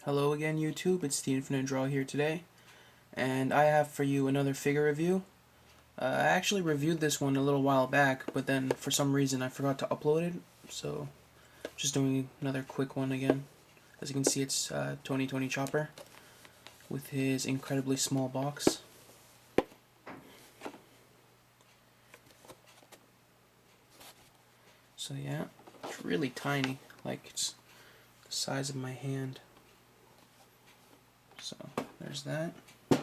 Hello again, YouTube. It's the Infinite Draw here today, and I have for you another figure review. I actually reviewed this one a little while back, but then for some reason I forgot to upload it, so just doing another quick one again. As you can see, it's Tony Chopper with his incredibly small box. So yeah, it's really tiny, like it's the size of my hand. So there's that. And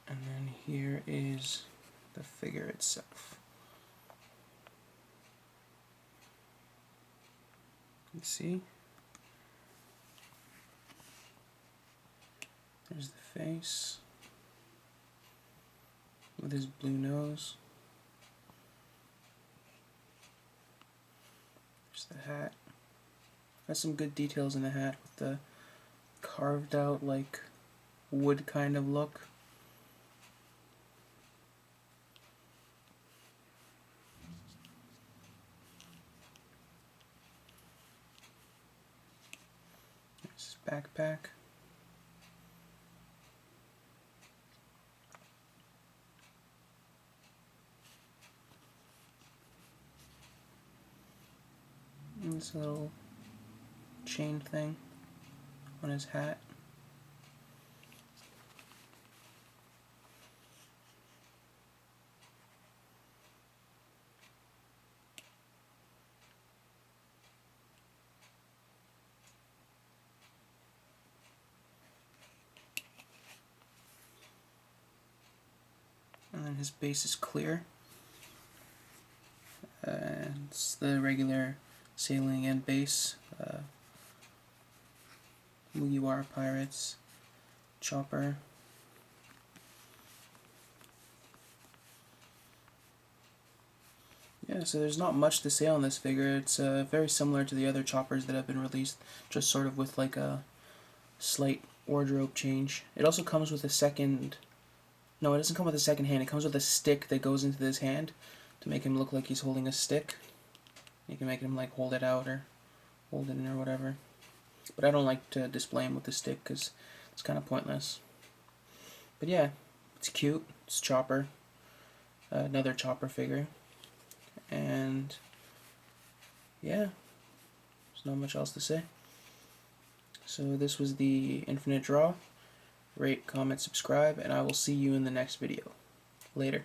then here is the figure itself. You can see. There's the face with his blue nose. There's the hat. Got some good details in the hat with the carved out like wood kind of look. There's his backpack. And this little chain thing on his hat. And then his base is clear. It's the regular sailing and base. Mugiwara Pirates, Chopper. Yeah, so there's not much to say on this figure. It's very similar to the other Choppers that have been released, just sort of with like a slight wardrobe change. It also comes with a second... No, it doesn't come with a second hand. It comes with a stick that goes into this hand to make him look like he's holding a stick. You can make him like hold it out or hold it in or whatever. But I don't like to display him with the stick because it's kind of pointless. But yeah, it's cute. It's Chopper. Another Chopper figure. And yeah, there's not much else to say. So this was the Infinite Draw. Rate, comment, subscribe, and I will see you in the next video. Later.